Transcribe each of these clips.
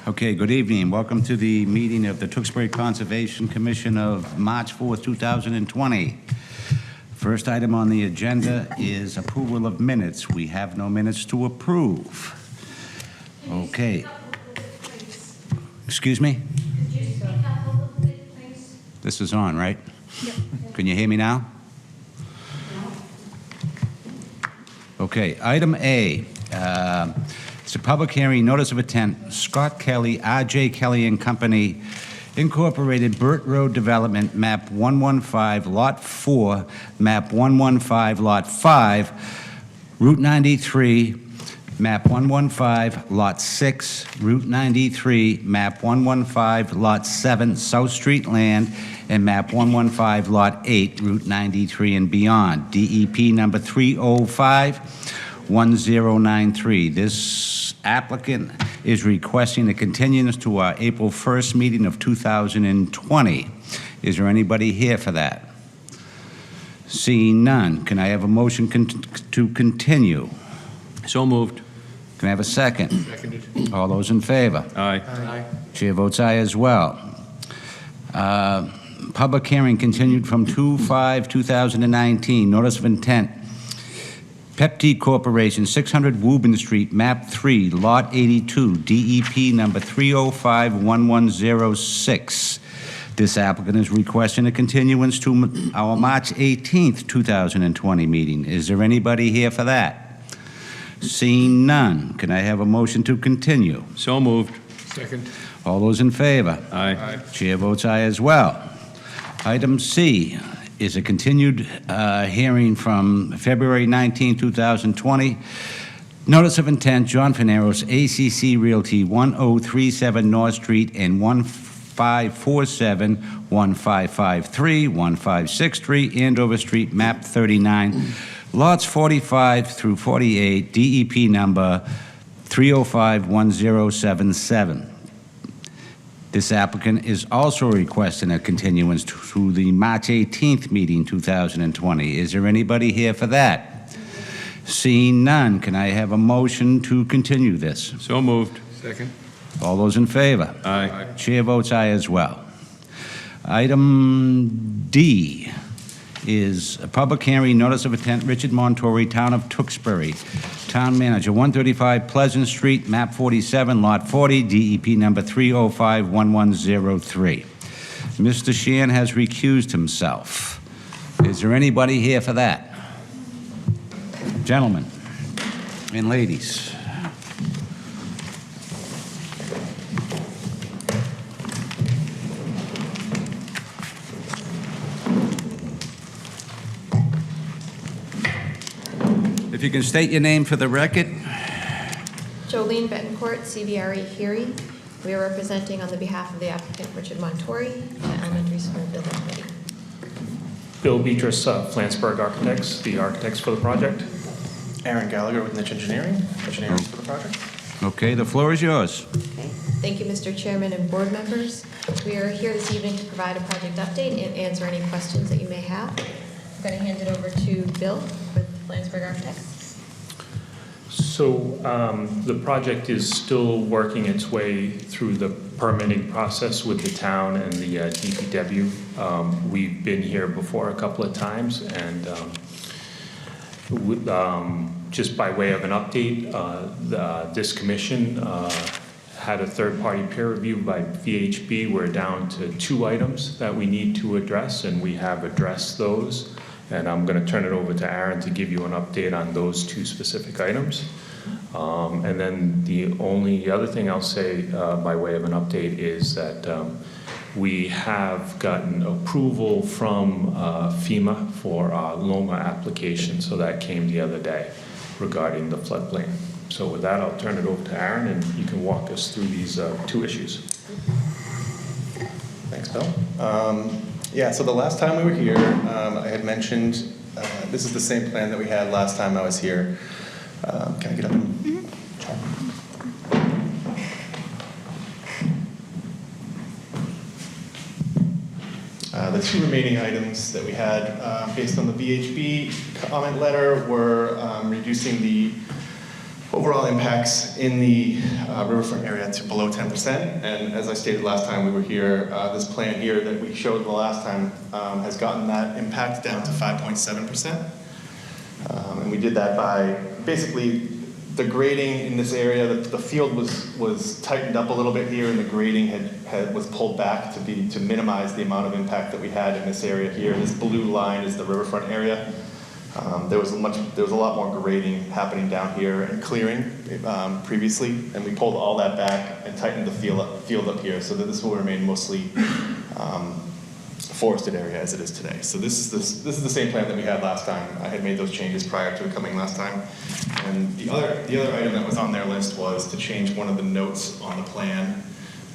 Okay, good evening. Welcome to the meeting of the Tewksbury Conservation Commission of March 4th, 2020. First item on the agenda is approval of minutes. We have no minutes to approve. Okay. Excuse me? Could you speak up a little bit, please? This is on, right? Yep. Can you hear me now? Okay, item A. It's a public hearing, notice of intent, Scott Kelly, R.J. Kelly and Company, Incorporated, Burt Road Development, map 115, lot 4, map 115, lot 5, Route 93, map 115, lot 6, Route 93, map 115, lot 7, South Street Land, and map 115, lot 8, Route 93 and beyond. DEP number 305-1093. This applicant is requesting a continuance to our April 1st meeting of 2020. Is there anybody here for that? Seeing none, can I have a motion to continue? So moved. Can I have a second? Seconded. All those in favor? Aye. Chair votes aye as well. Public hearing continued from 2/5/2019. Notice of intent. Pepti Corporation, 600 Woburn Street, map 3, lot 82, DEP number 305-1106. This applicant is requesting a continuance to our March 18th, 2020 meeting. Is there anybody here for that? Seeing none, can I have a motion to continue? So moved. Second. All those in favor? Aye. Chair votes aye as well. Item C is a continued hearing from February 19, 2020. Notice of intent, John Faneros, ACC Realty, 1037 North Street and 1547, 1553, 1563, Andover Street, map 39, lots 45 through 48, DEP number 305-1077. This applicant is also requesting a continuance to the March 18th meeting, 2020. Is there anybody here for that? Seeing none, can I have a motion to continue this? So moved. Second. All those in favor? Aye. Chair votes aye as well. Item D is a public hearing, notice of intent, Richard Montori, Town of Tewksbury. Town Manager, 135 Pleasant Street, map 47, lot 40, DEP number 305-1103. Mr. Sheehan has recused himself. Is there anybody here for that? Gentlemen and ladies. If you can state your name for the record. Jolene Betancourt, CBRE hearing. We are representing on the behalf of the applicant Richard Montori, the Elementary School Building Committee. Bill Beatrice, Flansburgh Architects, the architects for the project. Aaron Gallagher with Niche Engineering, engineers for the project. Okay, the floor is yours. Okay. Thank you, Mr. Chairman and board members. We are here this evening to provide a project update and answer any questions that you may have. I'm going to hand it over to Bill with Flansburgh Architects. So the project is still working its way through the permitting process with the town and the DPW. We've been here before a couple of times, and just by way of an update, this commission had a third-party peer review by VHB. We're down to 2 items that we need to address, and we have addressed those. And I'm going to turn it over to Aaron to give you an update on those 2 specific items. And then the only other thing I'll say by way of an update is that we have gotten approval from FEMA for our Loma application, so that came the other day regarding the floodplain. So with that, I'll turn it over to Aaron, and you can walk us through these 2 issues. Thanks, Bill. Yeah, so the last time we were here, I had mentioned, this is the same plan that we had last time I was here. Can I get up and check? The 2 remaining items that we had, based on the VHB comment letter, were reducing the overall impacts in the riverfront area to below 10%. And as I stated last time we were here, this plan here that we showed the last time has gotten that impact down to 5.7%. And we did that by basically the grading in this area. The field was tightened up a little bit here, and the grading was pulled back to minimize the amount of impact that we had in this area here. This blue line is the riverfront area. There was a lot more grading happening down here and clearing previously, and we pulled all that back and tightened the field up here so that this will remain mostly forested area as it is today. So this is the same plan that we had last time. I had made those changes prior to it coming last time. And the other item that was on their list was to change one of the notes on the plan,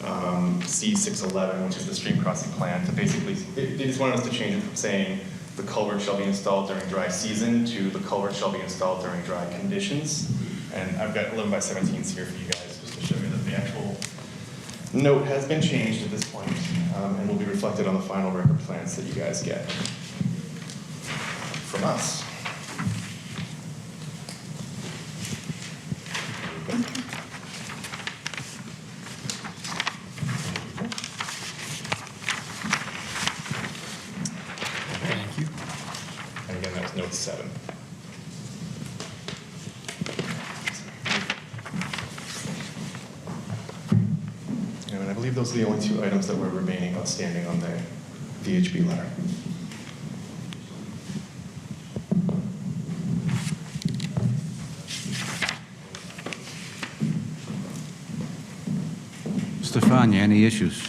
C611, which is the stream crossing plan, to basically, they just wanted us to change it from saying the culvert shall be installed during dry season to the culvert shall be installed during dry conditions. And I've got 11 by 17s here for you guys just to show you that the actual note has been changed at this point, and will be reflected on the final record plans that you guys get from us. Thank you. And again, that was note 7. And I believe those are the only 2 items that were remaining outstanding on the VHB letter. Stefania, any issues?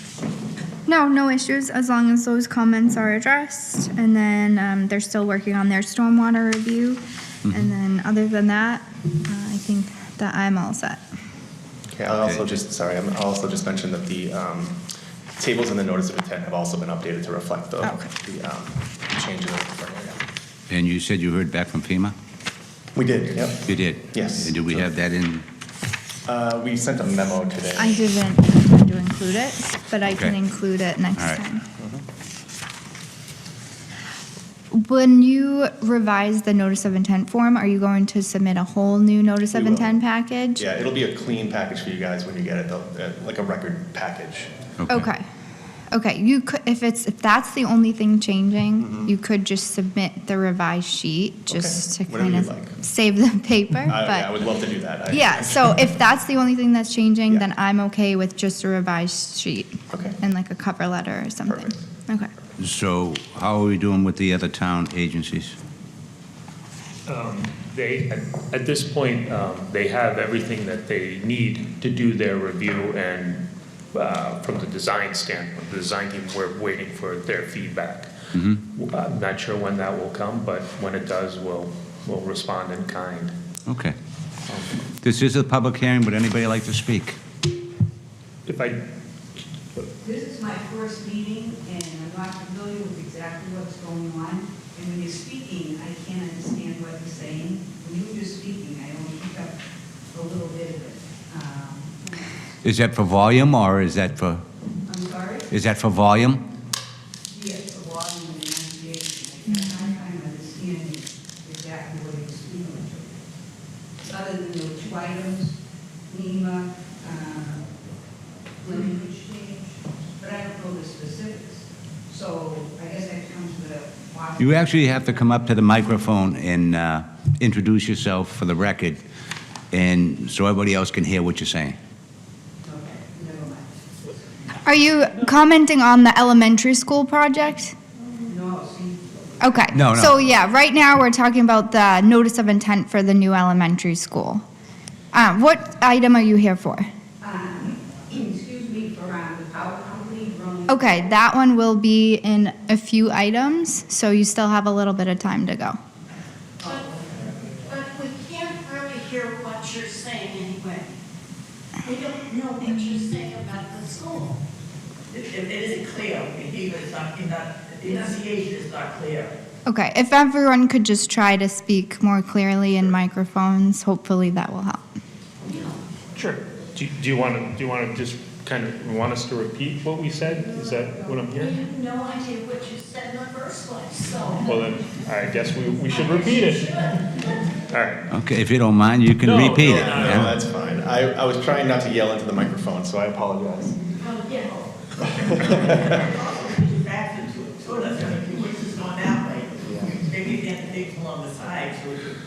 No, no issues, as long as those comments are addressed. And then they're still working on their stormwater review. And then other than that, I think that I'm all set. Okay, I'll also just mention that the tables in the notice of intent have also been updated to reflect the change in the different area. And you said you heard back from FEMA? We did, yep. You did? Yes. And do we have that in? We sent a memo today. I didn't intend to include it, but I can Okay. include it next All right. time. When you revise the notice of intent form, are you going to submit a whole new notice of We will. intent package? Yeah, it'll be a clean package for you guys when you get it, like a record package. Okay. Okay, you could, if that's the only thing changing, you could just submit the revised sheet, just to whatever kind you'd of like. save the paper, I would but, love to do that. yeah, so if that's the only thing that's changing, Yeah. then I'm okay with just a revised sheet. Okay. And like a cover letter or something. Perfect. Okay. So how are we doing with the other town agencies? They, at this point, they have everything that they need to do their review, and from the design standpoint, the design team, we're waiting for their feedback. I'm not sure when that will come, but when it does, we'll respond in kind. Okay. This is a public hearing. Would anybody like to speak? If I, This is my first meeting, and I'm not familiar with exactly what's going on. And when you're speaking, I can't understand what you're saying. When you were just speaking, I only pick up a little bit of it. Is that for volume or is that for, I'm sorry? is that for volume? Yes, the volume and the enunciation. I can't kind of understand exactly what you're speaking to. Other than the 2 items, NEMA, language change, but I don't know the specifics. So I guess I come to the. You actually have to come up to the microphone and introduce yourself for the record, and so everybody else can hear what you're saying. Okay, never mind. Are you commenting on the elementary school project? No, see, Okay. No, no. So yeah, right now we're talking about the notice of intent for the new elementary school. What item are you here for? excuse me, for the power company running. Okay, that one will be in a few items, so you still have a little bit of time to go. But we can't really hear what you're saying anyway. We don't know what you're saying about the school. It isn't clear. It's not, the enunciation is not clear. Okay, if everyone could just try to speak more clearly in microphones, hopefully that will help. sure. Do you want to just kind of want us to repeat what we said? Is that what I'm We hearing? have no idea what you said in the first place, so. Well, then, I guess we should repeat it. All right. Okay, if you don't mind, you can No, repeat no, it. no, No, yeah? that's fine. I was trying not to yell into the microphone, so I apologize. Oh, yeah. Back into it, so that's gonna be, which is going that way. Maybe they have things along the side, so we could.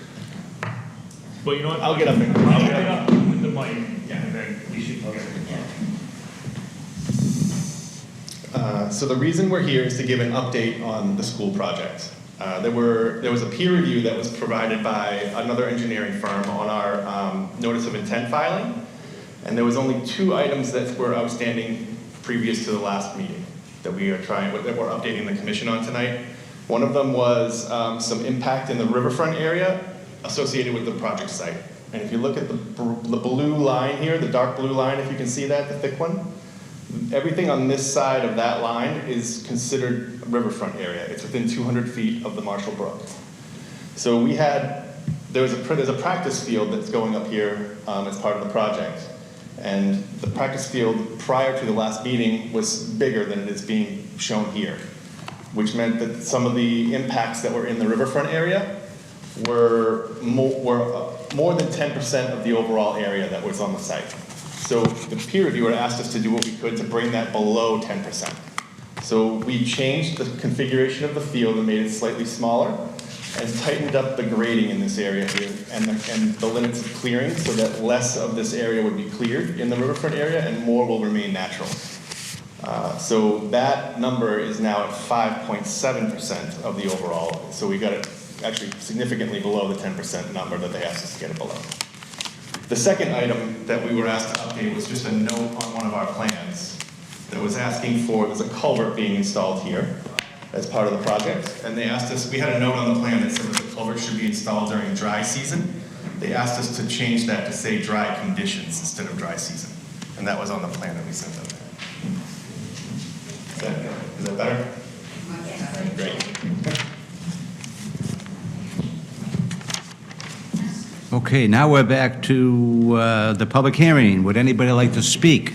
But you know what? I'll get up and- I'll get up with the mic, and then we should. So the reason we're here is to give an update on the school project. There was a peer review that was provided by another engineering firm on our notice of intent filing, and there was only 2 items that were outstanding previous to the last meeting that we're updating the commission on tonight. One of them was some impact in the riverfront area associated with the project site. And if you look at the blue line here, the dark blue line, if you can see that, the thick one, everything on this side of that line is considered a riverfront area. It's within 200 feet of the Marshall Brook. So there's a practice field that's going up here as part of the project. And the practice field prior to the last meeting was bigger than it is being shown here, which meant that some of the impacts that were in the riverfront area were more than 10% of the overall area that was on the site. So the peer reviewer asked us to do what we could to bring that below 10%. So we changed the configuration of the field and made it slightly smaller and tightened up the grading in this area here and the limits of clearing so that less of this area would be cleared in the riverfront area and more will remain natural. So that number is now at 5.7% of the overall. So we got it actually significantly below the 10% number that they asked us to get it below. The second item that we were asked to update was just a note on one of our plans that was asking for, there's a culvert being installed here as part of the project. And they asked us, we had a note on the plan that said that the culvert should be installed during dry season. They asked us to change that to say dry conditions instead of dry season. And that was on the plan that we sent them. Is that better? Great. Okay, now we're back to the public hearing. Would anybody like to speak?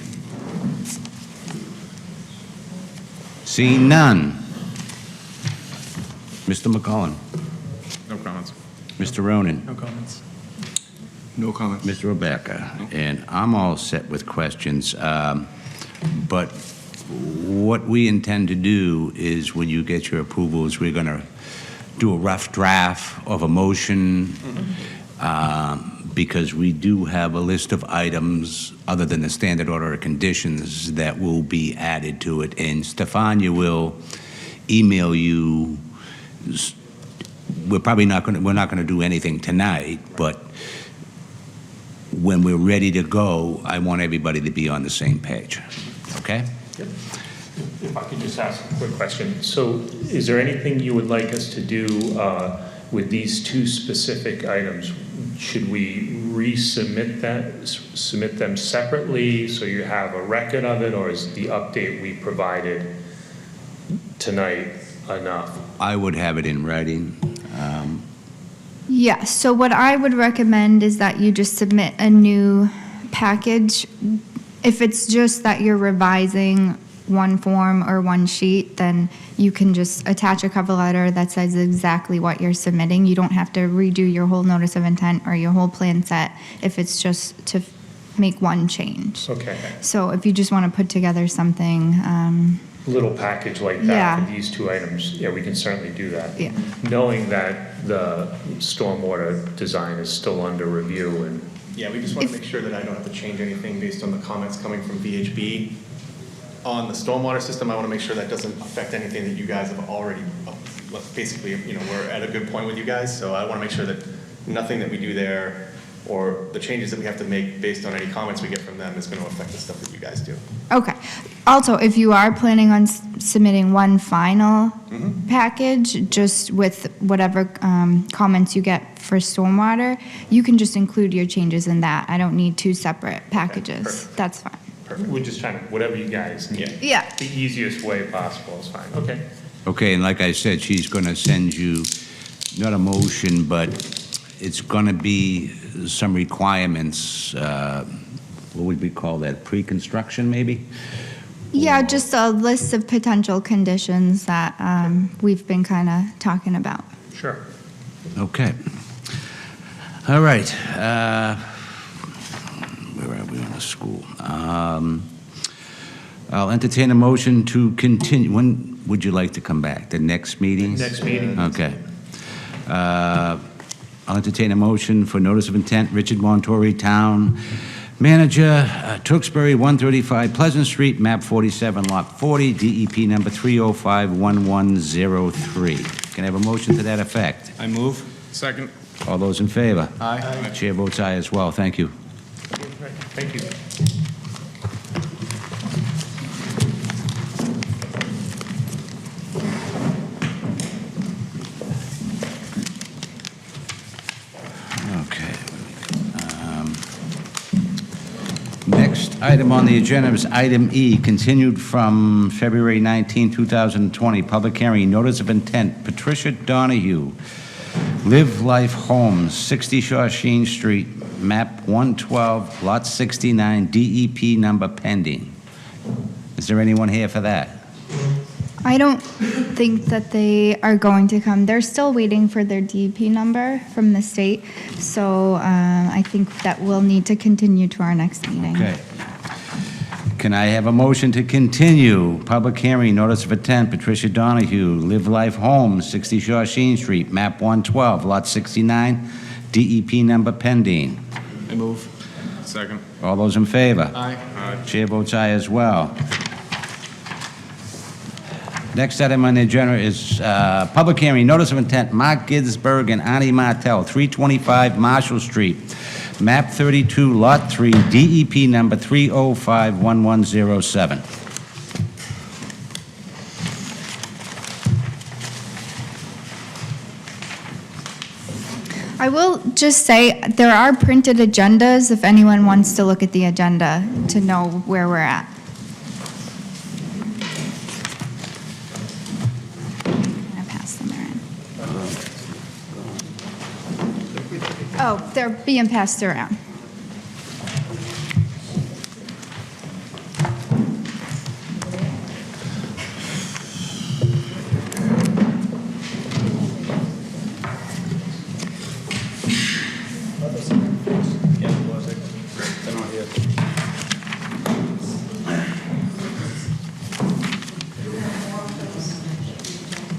Seeing none. Mr. McCollum. No comments. Mr. Ronan. No comments. No comments. Mr. Rebecca. And I'm all set with questions. But what we intend to do is when you get your approvals, we're going to do a rough draft of a motion. Because we do have a list of items, other than the standard order of conditions, that will be added to it. And Stefania will email you. We're not going to do anything tonight, but when we're ready to go, I want everybody to be on the same page. Okay? Yep. If I could just ask a quick question. So is there anything you would like us to do with these 2 specific items? Should we resubmit submit them separately so you have a record of it, or is the update we provided tonight enough? I would have it in writing. Yes, so what I would recommend is that you just submit a new package. If it's just that you're revising one form or one sheet, then you can just attach a cover letter that says exactly what you're submitting. You don't have to redo your whole notice of intent or your whole plan set if it's just to make one change. Okay. So if you just want to put together something, Little package like that Yeah. for these 2 items, yeah, we can certainly do that. Yeah. Knowing that the stormwater design is still under review and. Yeah, we just want to make sure that I don't have to change anything based on the comments coming from VHB. On the stormwater system, I want to make sure that doesn't affect anything that you guys have already, basically, we're at a good point with you guys, so I want to make sure that nothing that we do there or the changes that we have to make based on any comments we get from them is going to affect the stuff that you guys do. okay. Also, if you are planning on submitting one final package, just with whatever comments you get for stormwater, you can just include your changes in that. I don't need 2 separate packages. perfect. That's fine. Perfect. We're just trying to, whatever you guys need. Yeah. The easiest way possible is fine. Okay. Okay, and like I said, she's going to send you, not a motion, but it's going to be some requirements what would we call that, pre-construction maybe? Yeah, just a list of potential conditions that we've been kind of talking about. Sure. Okay. All right. Where are we on the school? I'll entertain a motion to continue. When would you like to come back? The next meeting? Next meeting. Okay. I'll entertain a motion for notice of intent, Richard Montori, Town Manager, Tewksbury, 135 Pleasant Street, map 47, lot 40, DEP number 3051103. Can I have a motion to that effect? I move. Second. All those in favor? Aye. Chair votes aye as well. Thank you. Thank you. Okay. Next item on the agenda is item E, continued from February 19, 2020. Public hearing, notice of intent, Patricia Donahue, Live Life Homes, 60 Shawshene Street, map 112, lot 69, DEP number pending. Is there anyone here for that? I don't think that they are going to come. They're still waiting for their DEP number from the state, so I think that we'll need to continue to our next meeting. Okay. Can I have a motion to continue? Public hearing, notice of intent, Patricia Donahue, Live Life Homes, 60 Shawshene Street, map 112, lot 69, DEP number pending. I move. Second. All those in favor? Aye. Chair votes aye as well. Next item on the agenda is public hearing, notice of intent, Mark Ginsburg and Ani Martel, 325 Marshall Street, map 32, lot 3, DEP number 3051107. I will just say, there are printed agendas if anyone wants to look at the agenda to know where we're at. I'm gonna pass them around. Oh, they're being passed around.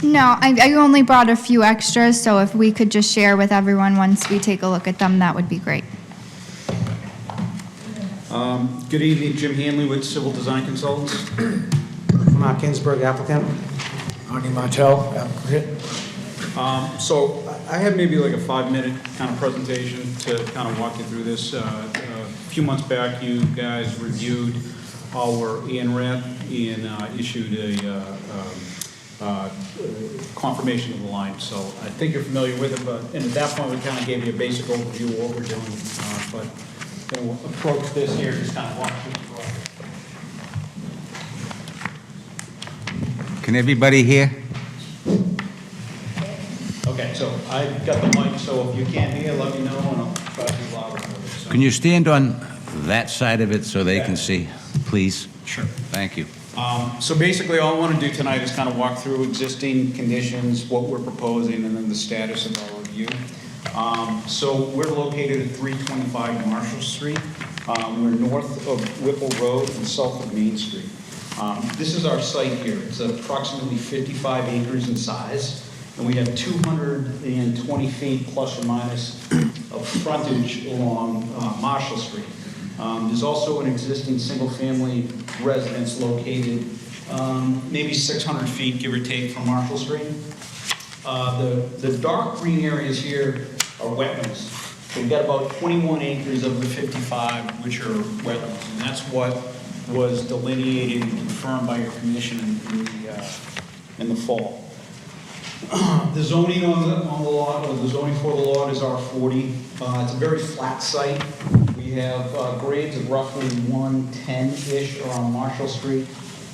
No, I only brought a few extras, so if we could just share with everyone once we take a look at them, that would be great. Good evening, Jim Hanley with Civil Design Consultants. Mark Ginsburg, applicant. Ani Martel, applicant. So I have maybe like a 5-minute kind of presentation to kind of walk you through this. A few months back, you guys reviewed our ANRAD and issued a confirmation of the line. So I think you're familiar with it, and at that point, we kind of gave you a basic overview of what we're doing. But going to approach this here, just kind of walk through the project. Can everybody hear? Okay, so I've got the mic, so if you can't hear, let me know, and I'll try to be louder. So- Can you stand on that side of it so they can see, please? Sure. Thank you. So basically, all I want to do tonight is kind of walk through existing conditions, what we're proposing, and then the status of our review. So we're located at 325 Marshall Street. We're north of Whipple Road and south of Main Street. This is our site here. It's approximately 55 acres in size, and we have 220 feet plus or minus of frontage along Marshall Street. There's also an existing single-family residence located maybe 600 feet, give or take, from Marshall Street. The dark green areas here are wetlands. So we've got about 21 acres of the 55 which are wetlands, and that's what was delineated and confirmed by your commission in the fall. The zoning on the lot, or the zoning for the lot, is R40. It's a very flat site. We have grades of roughly 110-ish around Marshall Street,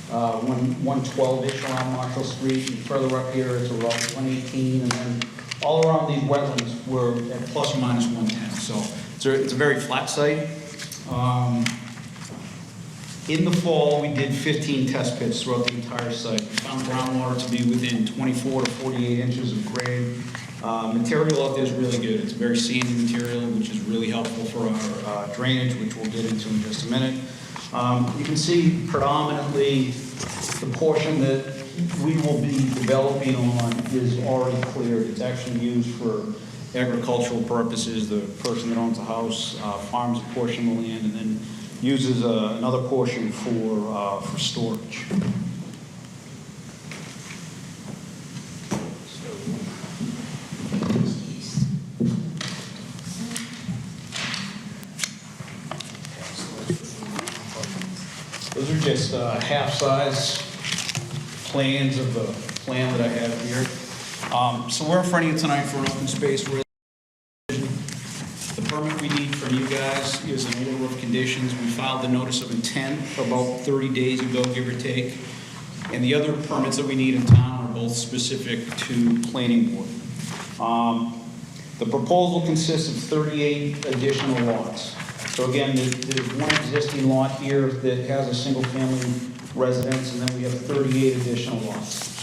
112-ish around Marshall Street, and further up here it's around 118, and then all around these wetlands we're at plus or minus 110. So it's a very flat site. In the fall, we did 15 test pits throughout the entire site. We found groundwater to be within 24 to 48 inches of grade. Material out there is really good. It's a very sandy material, which is really helpful for our drainage, which we'll get into in just a minute. You can see predominantly the portion that we will be developing on is already cleared. It's actually used for agricultural purposes. The person that owns the house farms a portion of the land and then uses another portion for storage. Those are just half-size plans of the plan that I have here. So we're in front of you tonight for an open space. The permit we need from you guys is an order of conditions. We filed the notice of intent about 30 days ago, give or take. And the other permits that we need in town are both specific to planning board. The proposal consists of 38 additional lots. So again, there's one existing lot here that has a single-family residence, and then we have 38 additional lots.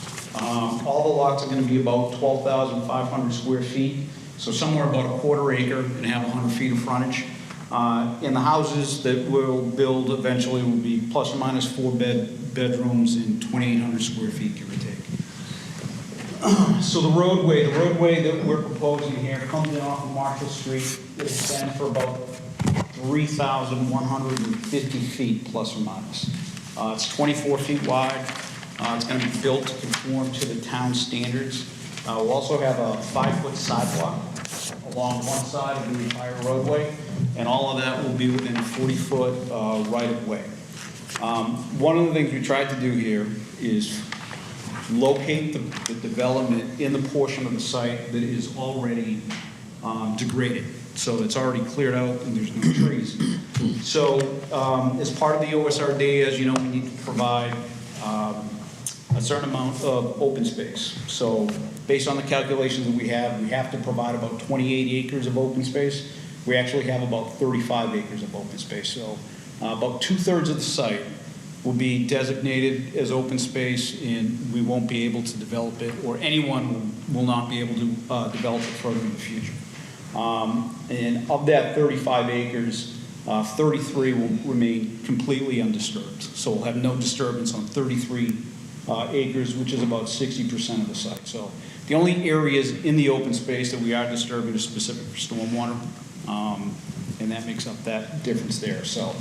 All the lots are going to be about 12,500 square feet, so somewhere about a quarter acre and have 100 feet of frontage. And the houses that we'll build eventually will be plus or minus 4 bedrooms and 2,800 square feet, give or take. So the roadway that we're proposing here comes in off of Marshall Street. It extends for about 3,150 feet, plus or minus. It's 24 feet wide. It's going to be built to conform to the town standards. We'll also have a 5-foot sidewalk along one side of the entire roadway, and all of that will be within a 40-foot right-of-way. One of the things we tried to do here is locate the development in the portion of the site that is already degraded. So it's already cleared out and there's no trees. So as part of the OSRD, as you know, we need to provide a certain amount of open space. So based on the calculations that we have to provide about 28 acres of open space. We actually have about 35 acres of open space. So about 2/3 of the site will be designated as open space, and we won't be able to develop it, or anyone will not be able to develop it further in the future. And of that 35 acres, 33 will remain completely undisturbed. So we'll have no disturbance on 33 acres, which is about 60% of the site. So the only areas in the open space that we are disturbing are specific for stormwater, and that makes up that difference there. So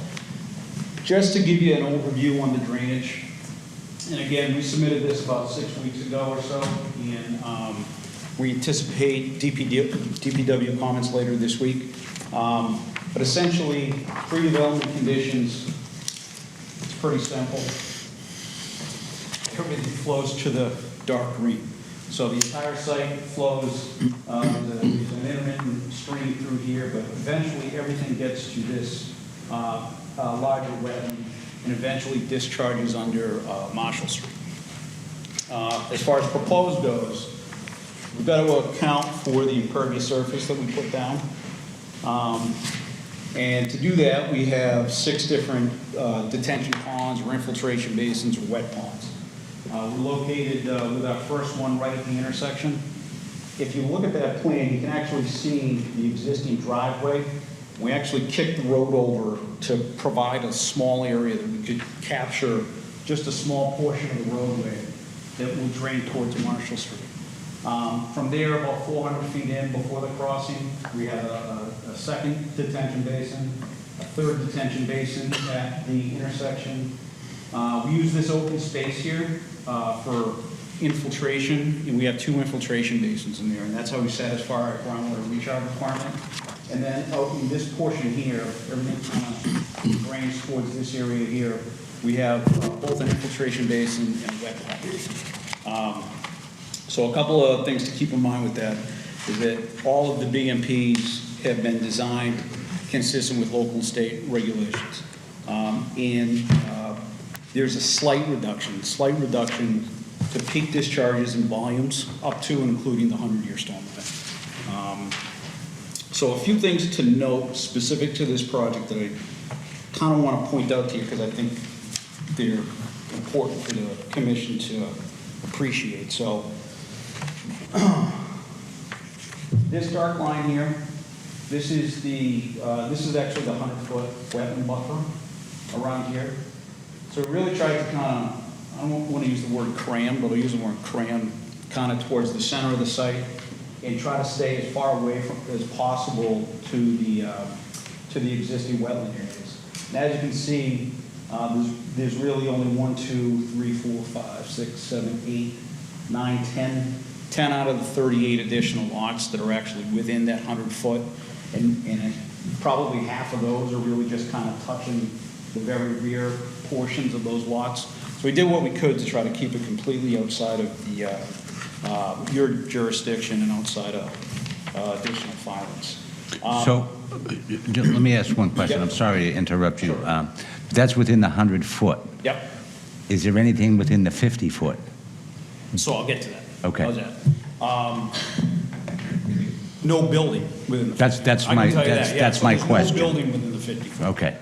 just to give you an overview on the drainage, and again, we submitted this about 6 weeks ago or so, and we anticipate DPW comments later this week. But essentially, pre-development conditions, it's pretty simple. Everything flows to the dark green. So the entire site flows, there's an intermittent stream through here, but eventually everything gets to this larger wetland and eventually discharges under Marshall Street. As far as proposed goes, we've got to account for the impervious surface that we put down. And to do that, we have 6 different detention ponds or infiltration basins or wet ponds. We're located with our first one right at the intersection. If you look at that plan, you can actually see the existing driveway. We actually kicked the road over to provide a small area that we could capture just a small portion of the roadway that will drain towards Marshall Street. From there, about 400 feet in before the crossing, we have a second detention basin, a third detention basin at the intersection. We use this open space here for infiltration, and we have 2 infiltration basins in there, and that's how we satisfy our groundwater recharge requirement. And then out in this portion here, everything kind of drains towards this area here. We have both an infiltration basin and a wet pond. So a couple of things to keep in mind with that is that all of the BMPs have been designed consistent with local and state regulations. And there's a slight reduction to peak discharges and volumes up to and including the 100-year storm event. So a few things to note specific to this project that I kind of want to point out to you because I think they're important for the commission to appreciate. So this dark line here, this is actually the 100-foot wetland buffer around here. So we really tried to kind of, I don't want to use the word cram, but I'll use the word cram kind of towards the center of the site and try to stay as far away from as possible to the existing wetland areas. And as you can see, there's really only 1, 2, 3, 4, 5, 6, 7, 8, 9, 10 out of the 38 additional lots that are actually within that 100-foot, and probably half of those are really just kind of touching the very rear portions of those lots. So we did what we could to try to keep it completely outside of the your jurisdiction and outside of additional filings. So, let me ask one question. Yep. I'm sorry to interrupt you. That's within the 100-foot. Yep. Is there anything within the 50-foot? So I'll get to that. Okay. How's that? No building within the 50. That's I can my tell you that, yeah. that's So my there's question. No building within the 50 foot. Okay.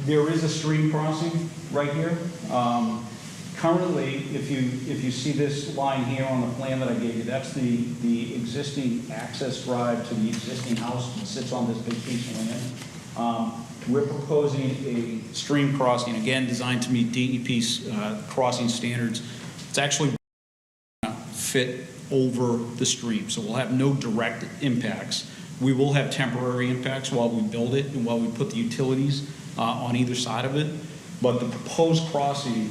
There is a stream crossing right here. Currently, if you see this line here on the plan that I gave you, that's the existing access drive to the existing house that sits on this big piece of land. We're proposing a stream crossing, again, designed to meet DEP's crossing standards. It's actually fit over the stream, so we'll have no direct impacts. We will have temporary impacts while we build it and while we put the utilities on either side of it, but the proposed crossing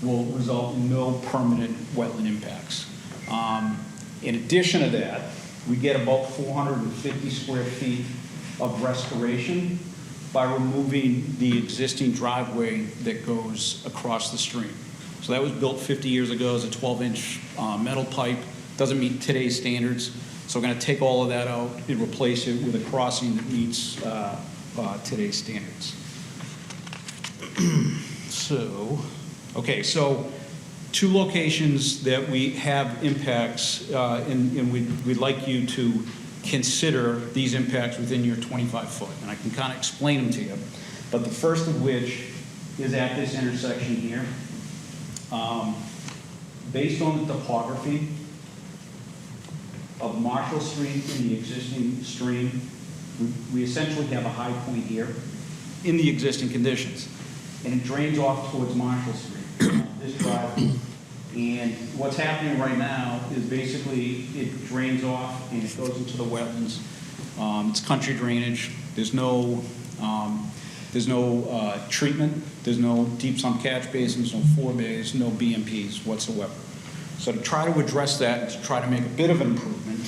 will result in no permanent wetland impacts. In addition to that, we get about 450 square feet of restoration by removing the existing driveway that goes across the stream. So that was built 50 years ago as a 12-inch metal pipe. Doesn't meet today's standards. So we're going to take all of that out and replace it with a crossing that meets today's standards. So two locations that we have impacts, and we'd like you to consider these impacts within your 25-foot. And I can kind of explain them to you. But the first of which is at this intersection here. Based on the topography of Marshall Street in the existing stream, we essentially have a high point here in the existing conditions. And it drains off towards Marshall Street, this driveway. And what's happening right now is basically it drains off and it goes into the wetlands. It's country drainage. There's no treatment. There's no deep sump catch basins, no forebays, no BMPs whatsoever. So to try to address that, and to try to make a bit of an improvement,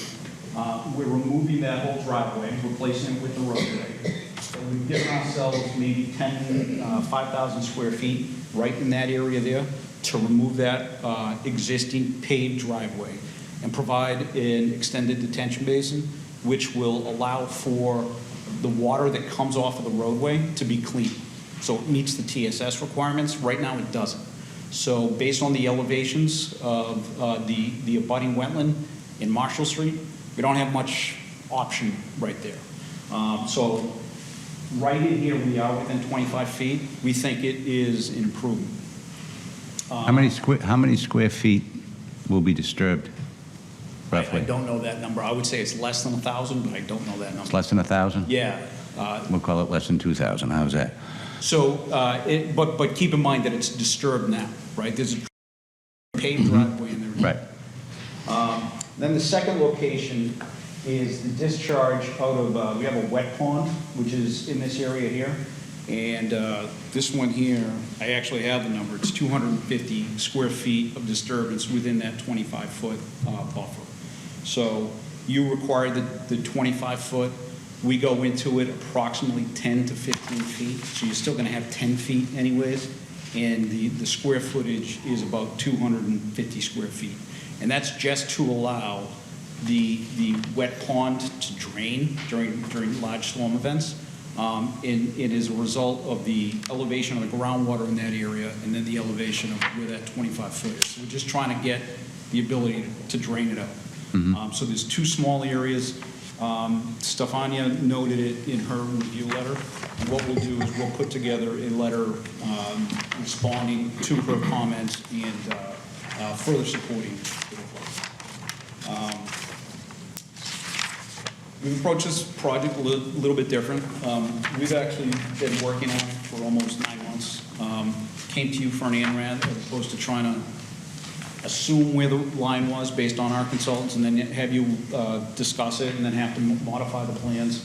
we're removing that whole driveway, replacing it with the roadway. So we've given ourselves maybe 5,000 square feet right in that area there to remove that existing paved driveway and provide an extended detention basin, which will allow for the water that comes off of the roadway to be clean. So it meets the TSS requirements. Right now it doesn't. So based on the elevations of the abutting wetland in Marshall Street, we don't have much option right there. So right in here we are within 25 feet. We think it is an improvement. How many square feet will be disturbed, roughly? I don't know that number. I would say it's less than 1,000, but I don't know that number. It's less than 1,000? Yeah. We'll call it less than 2,000. How's that? So, but keep in mind that it's disturbed now, right? There's a paved driveway in there. Right. Then the second location is the discharge out of, we have a wet pond, which is in this area here. And this one here, I actually have the number. It's 250 square feet of disturbance within that 25-foot buffer. So you require the 25-foot. We go into it approximately 10 to 15 feet. So you're still going to have 10 feet anyways. And the square footage is about 250 square feet. And that's just to allow the wet pond to drain during large storm events. And it is a result of the elevation of the groundwater in that area and then the elevation of where that 25-foot is. So we're just trying to get the ability to drain it out. So there's two small areas. Stefania noted it in her review letter. And what we'll do is we'll put together a letter responding to her comments and further supporting it. We've approached this project a little bit different. We've actually been working on it for almost 9 months. Came to you for an ANRAD as opposed to trying to assume where the line was based on our consultants and then have you discuss it and then have to modify the plans.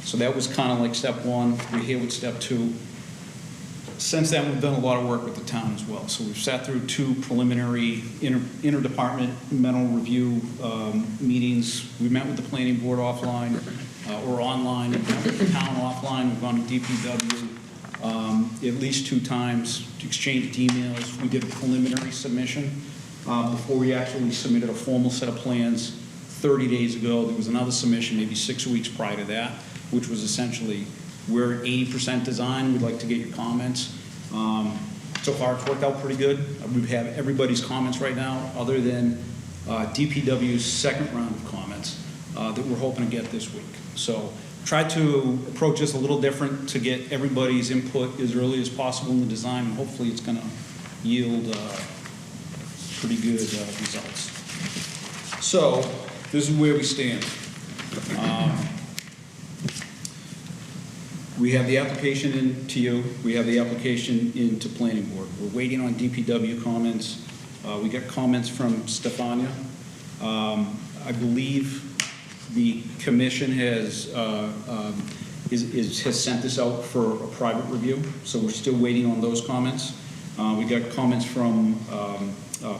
So that was kind of like step one. We're here with step two. Since then, we've done a lot of work with the town as well. So we've sat through 2 preliminary interdepartmental review meetings. We met with the planning board offline or online. We met with the town offline. We've gone to DPW at least 2 times, exchanged emails. We did a preliminary submission before we actually submitted a formal set of plans 30 days ago. There was another submission maybe 6 weeks prior to that, which was essentially, we're at 80% design. We'd like to get your comments. So far, it's worked out pretty good. We have everybody's comments right now, other than DPW's second round of comments that we're hoping to get this week. So try to approach this a little different to get everybody's input as early as possible in the design, and hopefully it's going to yield pretty good results. So this is where we stand. We have the application in to you. We have the application into planning board. We're waiting on DPW comments. We got comments from Stefania. I believe the commission has sent this out for a private review, so we're still waiting on those comments. We got comments from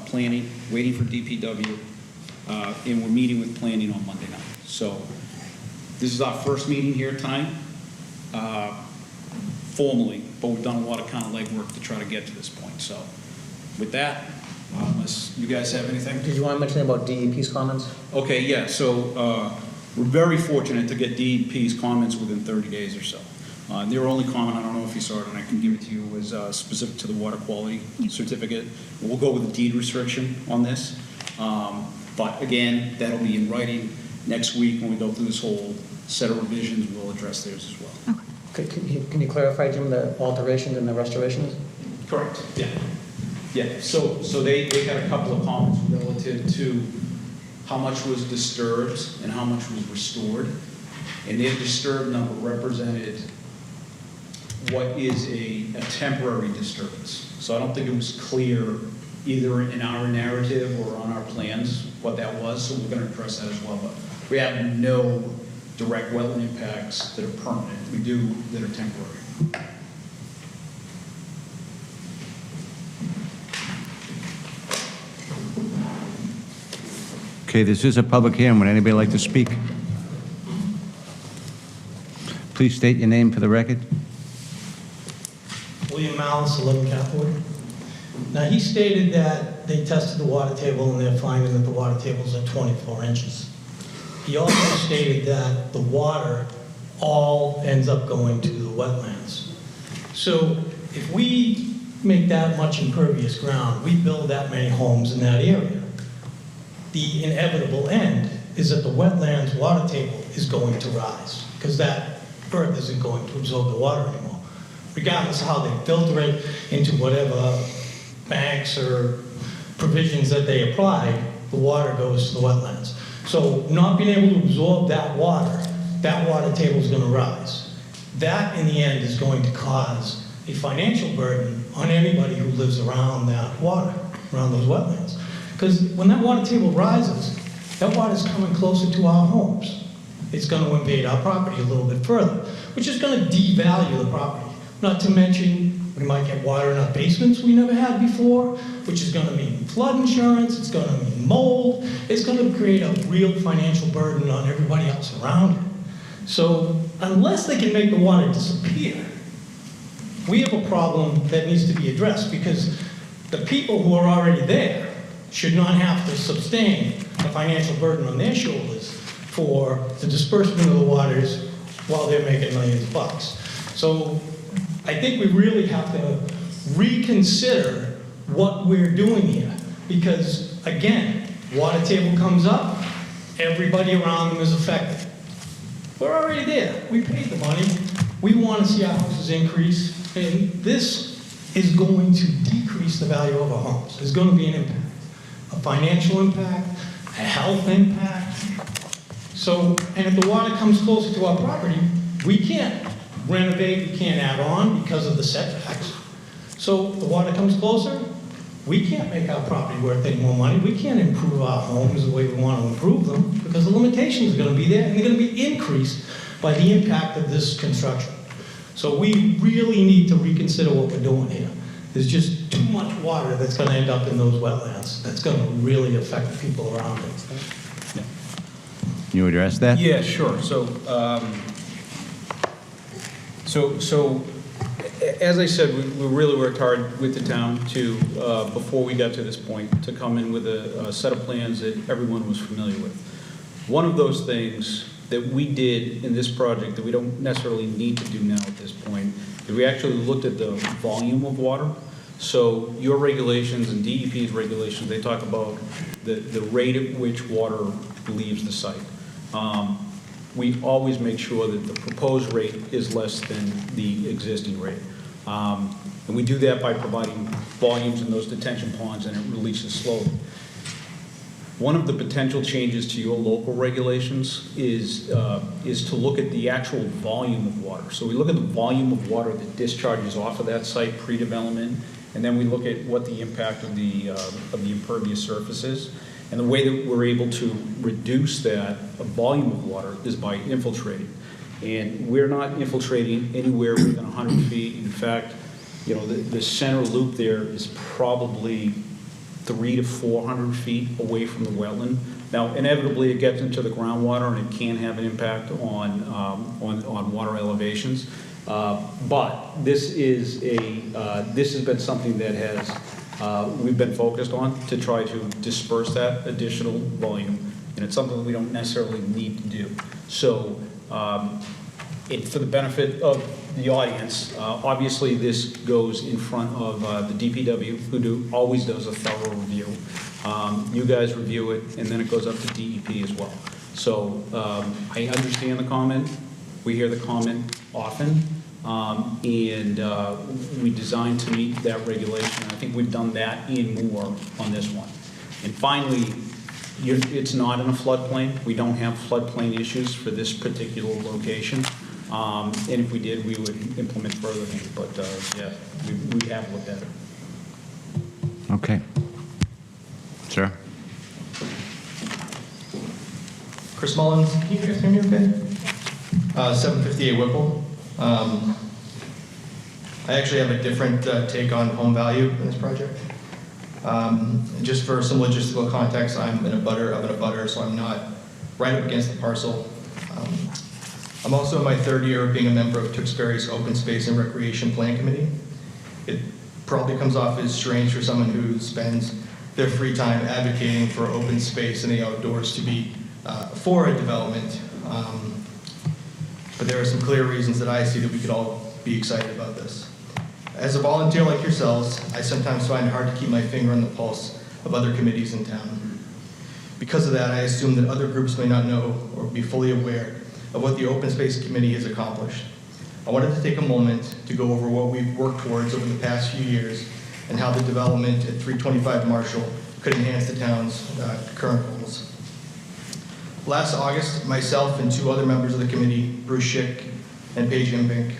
planning, waiting for DPW, and we're meeting with planning on Monday night. So this is our first meeting here tonight. Formally, but we've done a lot of kind of legwork to try to get to this point. So with that, unless you guys have anything. Did you want to mention about DEP's comments? Okay, yeah, so we're very fortunate to get DEP's comments within 30 days or so. Their only comment, I don't know if you saw it and I can give it to you, was specific to the water quality certificate. We'll go with a deed restriction on this. But again, that'll be in writing next week when we go through this whole set of revisions. We'll address theirs as well. Okay. Can you clarify, Jim, the alterations and the restorations? Correct. Yeah. Yeah. So they had a couple of comments relative to how much was disturbed and how much was restored, and their disturbed number represented what is a temporary disturbance. So I don't think it was clear either in our narrative or on our plans what that was. So we're going to address that as well. But we have no direct wetland impacts that are permanent. We do that are temporary. Okay, this is a public hearing. Would anybody like to speak? Please state your name for the record. William Malice, 11 Catherwood. Now, he stated that they tested the water table and they're finding that the water table is at 24 inches. He also stated that the water all ends up going to the wetlands. So if we make that much impervious ground, we build that many homes in that area, the inevitable end is that the wetlands water table is going to rise because that earth isn't going to absorb the water anymore. Regardless of how they filter it into whatever banks or provisions that they apply, the water goes to the wetlands. So not being able to absorb that water table is going to rise. That, in the end, is going to cause a financial burden on anybody who lives around that water, around those wetlands. Because when that water table rises, that water is coming closer to our homes. It's going to invade our property a little bit further, which is going to devalue the property. Not to mention, we might get water in our basements we never had before, which is going to mean flood insurance, it's going to mean mold, it's going to create a real financial burden on everybody else around it. So unless they can make the water disappear, we have a problem that needs to be addressed because the people who are already there should not have to sustain a financial burden on their shoulders for the disbursement of the waters while they're making millions of bucks. So I think we really have to reconsider what we're doing here because, again, water table comes up, Everybody around them is affected. We're already there. We paid the money. We want to see our houses increase. And this is going to decrease the value of our homes. There's going to be an impact, a financial impact, a health impact. So, and if the water comes closer to our property, we can't renovate, we can't add on because of the setbacks. So the water comes closer, we can't make our property worth any more money. We can't improve our homes the way we want to improve them because the limitations are going to be there and they're going to be increased by the impact of this construction. So we really need to reconsider what we're doing here. There's just too much water that's going to end up in those wetlands. That's going to really affect the people around it. You address that? Yeah, sure. So, as I said, we really worked hard with the town to, before we got to this point, to come in with a set of plans that everyone was familiar with. One of those things that we did in this project that we don't necessarily need to do now at this point is we actually looked at the volume of water. So your regulations and DEP's regulations, they talk about the rate at which water leaves the site. We always make sure that the proposed rate is less than the existing rate. And we do that by providing volumes in those detention ponds and it releases slowly. One of the potential changes to your local regulations is to look at the actual volume of water. So we look at the volume of water that discharges off of that site pre-development, and then we look at what the impact of the impervious surface is. And the way that we're able to reduce that volume of water is by infiltrating. And we're not infiltrating anywhere within 100 feet. In fact, you know, the center loop there is probably 300 to 400 feet away from the wetland. Now, inevitably, it gets into the groundwater and it can have an impact on water elevations. But this is this has been something that has we've been focused on to try to disperse that additional volume, and it's something that we don't necessarily need to do. So, for the benefit of the audience, obviously this goes in front of the DPW, who always does a thorough review. You guys review it, and then it goes up to DEP as well. So I understand the comment. We hear the comment often, and we designed to meet that regulation. I think we've done that and more on this one. And finally, it's not in a floodplain. We don't have floodplain issues for this particular location. And if we did, we would implement further things. But yeah, we have looked at it. Okay. Sir? Chris Mullins, can you guys hear me okay? 758 Whipple. I actually have a different take on home value in this project. Just for some logistical context, I'm in a butter, so I'm not right up against the parcel. I'm also in my third year of being a member of Tewksbury's Open Space and Recreation Plan Committee. It probably comes off as strange for someone who spends their free time advocating for open space in the outdoors to be for a development. But there are some clear reasons that I see that we could all be excited about this. As a volunteer like yourselves, I sometimes find it hard to keep my finger on the pulse of other committees in town. Because of that, I assume that other groups may not know or be fully aware of what the Open Space Committee has accomplished. I wanted to take a moment to go over what we've worked towards over the past few years and how the development at 325 Marshall could enhance the town's current goals. Last August, myself and two other members of the committee, Bruce Schick and Paige Imbink,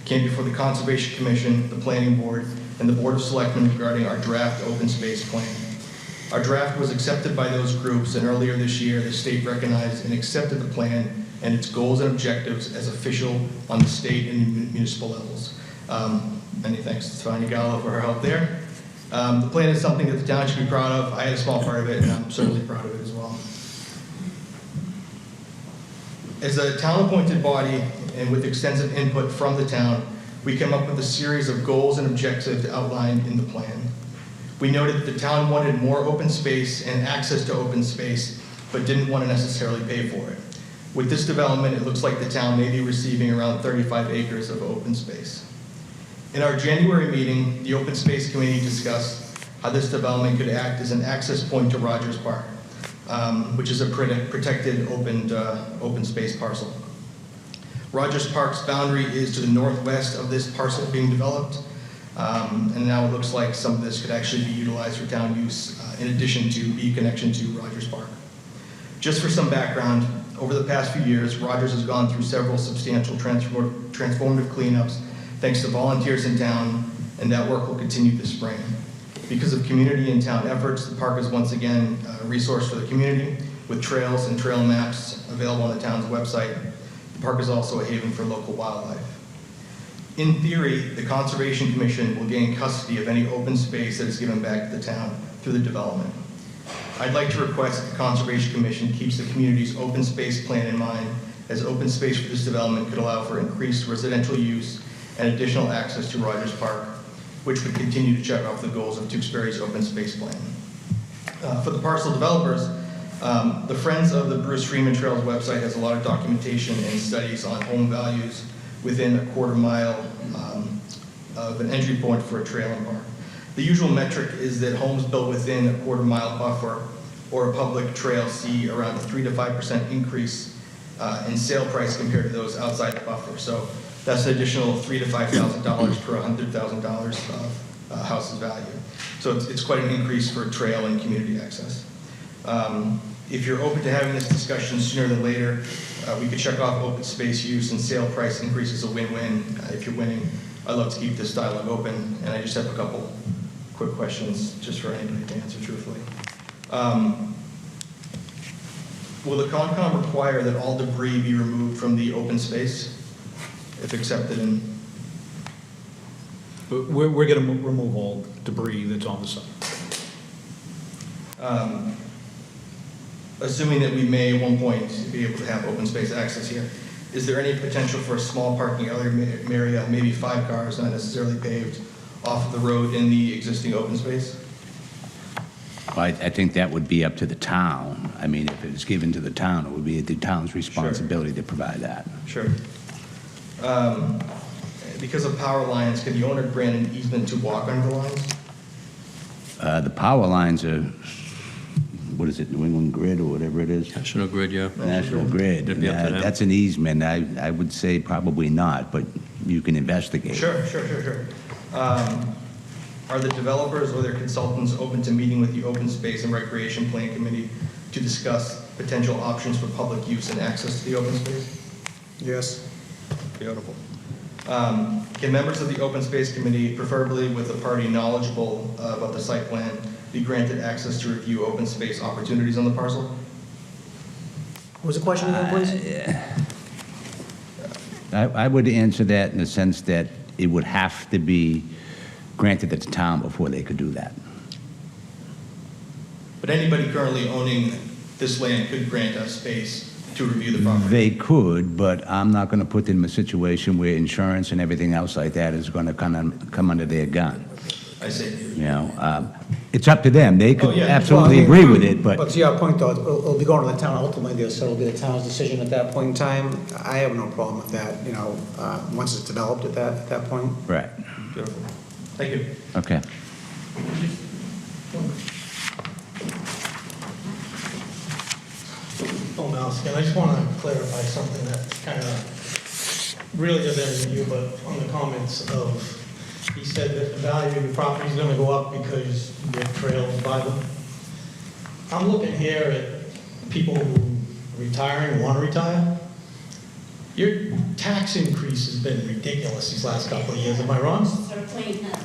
came before the Conservation Commission, the Planning Board, and the Board of Selectmen regarding our draft open space plan. Our draft was accepted by those groups, and earlier this year, the state recognized and accepted the plan and its goals and objectives as official on the state and municipal levels. Many thanks to Tanya Gallo for her help there. The plan is something that the town should be proud of. I had a small part of it, and I'm certainly proud of it as well. As a town-appointed body and with extensive input from the town, we came up with a series of goals and objectives outlined in the plan. We noted that the town wanted more open space and access to open space, but didn't want to necessarily pay for it. With this development, it looks like the town may be receiving around 35 acres of open space. In our January meeting, the Open Space Committee discussed how this development could act as an access point to Rogers Park, which is a protected open space parcel. Rogers Park's boundary is to the northwest of this parcel being developed, and now it looks like some of this could actually be utilized for town use in addition to be connection to Rogers Park. Just for some background, over the past few years, Rogers has gone through several substantial transformative cleanups thanks to volunteers in town, and that work will continue this spring. Because of community and town efforts, the park is once again a resource for the community with trails and trail maps available on the town's website. The park is also a haven for local wildlife. In theory, the Conservation Commission will gain custody of any open space that is given back to the town through the development. I'd like to request that the Conservation Commission keeps the community's open space plan in mind, as open space for this development could allow for increased residential use and additional access to Rogers Park, which would continue to check off the goals of Tewksbury's open space plan. For the parcel developers, the Friends of the Bruce Freeman Trails website has a lot of documentation and studies on home values within a quarter mile of an entry point for a trail and park. The usual metric is that homes built within a quarter mile buffer or a public trail see around a 3 to 5% increase in sale price compared to those outside the buffer. So that's an additional $3,000 to $5,000 per $100,000 of house's value. So it's quite an increase for trail and community access. If you're open to having this discussion sooner than later, we could check off open space use and sale price increase as a win-win. If you're winning, I'd love to keep this dialogue open, and I just have a couple quick questions just for anybody to answer truthfully. Will the Concom require that all debris be removed from the open space if accepted in? But we're going to remove all debris that's on the site. Assuming that we may at one point be able to have open space access here, is there any potential for a small parking area, maybe 5 cars, not necessarily paved, off of the road in the existing open space? I think that would be up to the town. I mean, if it's given to the town, it would be the town's responsibility to provide that. Sure. Because of power lines, can the owner grant an easement to walk under the lines? The power lines are, what is it, New England Grid or whatever it is? National Grid, yeah. National Grid. It'd be up to them. That's an easement. I would say probably not, but you can investigate. Sure. Are the developers or their consultants open to meeting with the Open Space and Recreation Plan Committee to discuss potential options for public use and access to the open space? Yes. Beautiful. Can members of the Open Space Committee, preferably with a party knowledgeable about the site plan, be granted access to review open space opportunities on the parcel? What was the question again, please? I would answer that in the sense that it would have to be granted to the town before they could do that. But anybody currently owning this land could grant us space to review the property? They could, but I'm not going to put them in a situation where insurance and everything else like that is going to come under their gun. I see. You know, it's up to them. They could yeah. absolutely Well, I mean, agree with it, but to your point, though, it'll be going to the town ultimately, so it'll be the town's decision at that point in time. I have no problem with that, once it's developed at that point. right. Beautiful. Thank you. Okay. Oh, Mouse, and I just want to clarify something that kind of really isn't you, but on the comments of, he said that the value of the property is going to go up because you have trails by them. I'm looking here at people who are retiring, want to retire. Your tax increase has been ridiculous these last couple of years, am I wrong?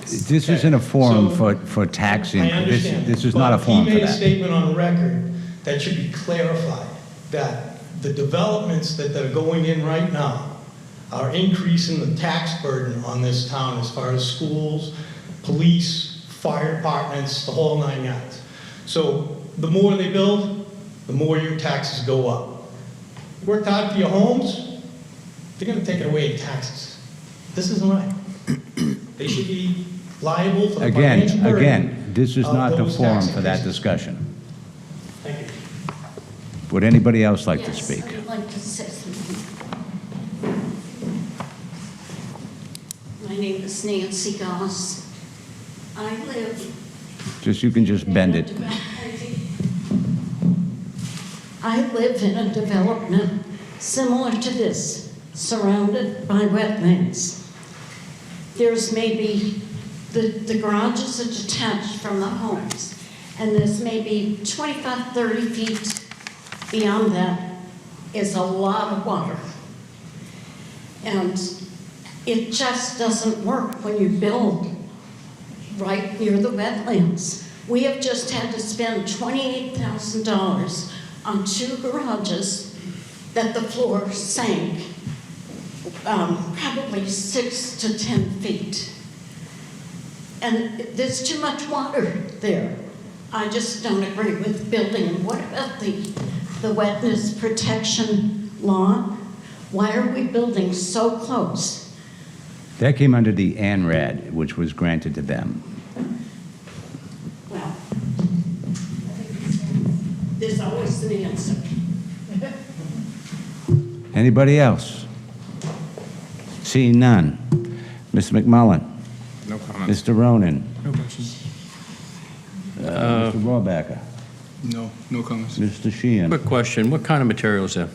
This isn't a forum So, for taxing. I understand. This is not a But forum for he made a that. statement on record that should be clarified, that the developments that are going in right now are increasing the tax burden on this town as far as schools, police, fire departments, the whole 9 yards. So the more they build, the more your taxes go up. Worked hard for your homes, they're going to take it away in taxes. This isn't right. They should be liable for the financial burden. Again, this is of not the those forum tax for that increases. discussion. Thank you. Would anybody else like to speak? Yes, I'd like to say something. My name is Nancy Goss. I live You can just bend it. I live in a development similar to this, surrounded by wetlands. There's maybe, the garages are detached from the homes, and there's maybe 25, 30 feet beyond that is a lot of water. And it just doesn't work when you build right near the wetlands. We have just had to spend $28,000 on 2 garages that the floor sank probably 6 to 10 feet. And there's too much water there. I just don't agree with building. And what about the wetness protection law? Why are we building so close? That came under the ANRAD, which was granted to them. Well, there's always an answer. Anybody else? Seeing none. Mr. McMullen? No comments. Mr. Ronan? No questions. Mr. Rohrbacher? No comments. Mr. Sheehan? Quick question, what kind of material is that?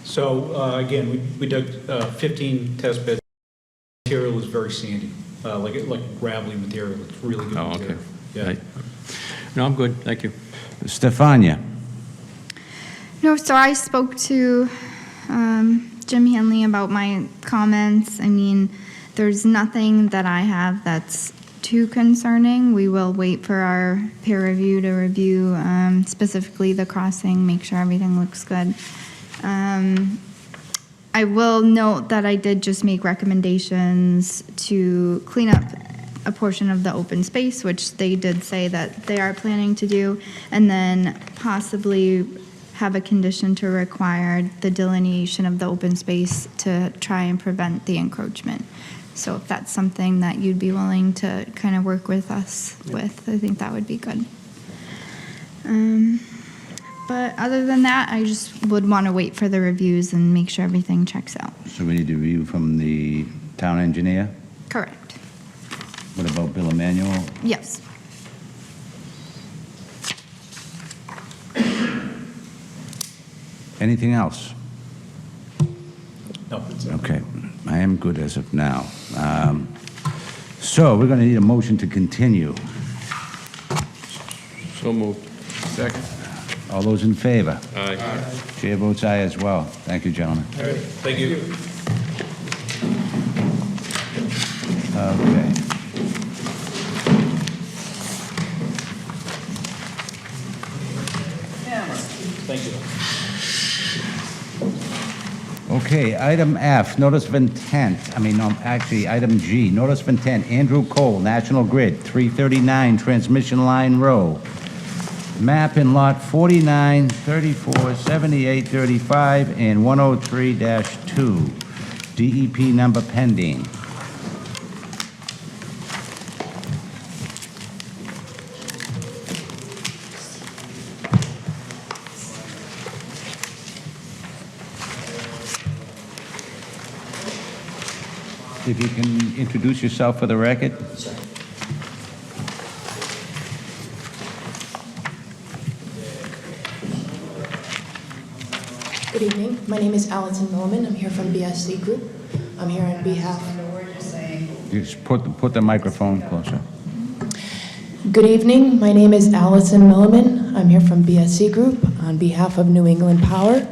So, again, we dug 15 test beds. Material is very sandy, like gravelly material. It's really good Oh, okay. material. Yeah. Right. No, I'm good, thank you. Stefania? No, so I spoke to Jim Hanley about my comments. I mean, there's nothing that I have that's too concerning. We will wait for our peer review to review specifically the crossing, make sure everything looks good. I will note that I did just make recommendations to clean up a portion of the open space, which they did say that they are planning to do, and then possibly have a condition to require the delineation of the open space to try and prevent the encroachment. So if that's something that you'd be willing to kind of work with us with, I think that would be good. But other than that, I just would want to wait for the reviews and make sure everything checks out. So we need a review from the town engineer? Correct. What about Bill Emanuel? Yes. Anything else? No. Okay, I am good as of now. So we're going to need a motion to continue. So moved. Second. All those in favor? Aye. Chair votes aye as well. Thank you, gentlemen. Thank you. Okay. Thank you. Okay, item F, notice of intent, item G, notice of intent, Andrew Cole, National Grid, 339 Transmission Line Row. Map in lot 49, 34, 78, 35, and 103-2. DEP number pending. If you can introduce yourself for the record. Good evening. My name is Allison Milliman. I'm here from BSC Group. I'm here on behalf. You just put the microphone closer. Good evening. My name is Allison Milliman. I'm here from BSC Group on behalf of New England Power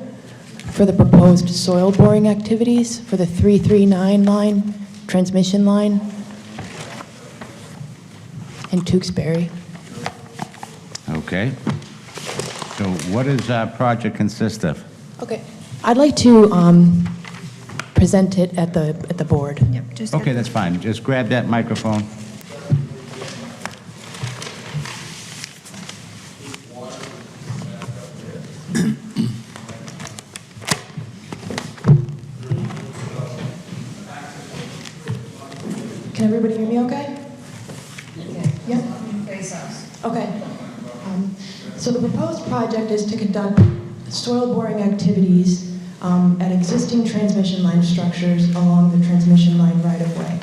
for the proposed soil boring activities for the 339 line, transmission line in Tewksbury. Okay. So what does our project consist of? Okay. I'd like to present it at the board. Yep. Just Okay, that's fine. Just grab that microphone. Can everybody hear me okay? Yeah? Face us. Okay. So the proposed project is to conduct soil boring activities at existing transmission line structures along the transmission line right-of-way.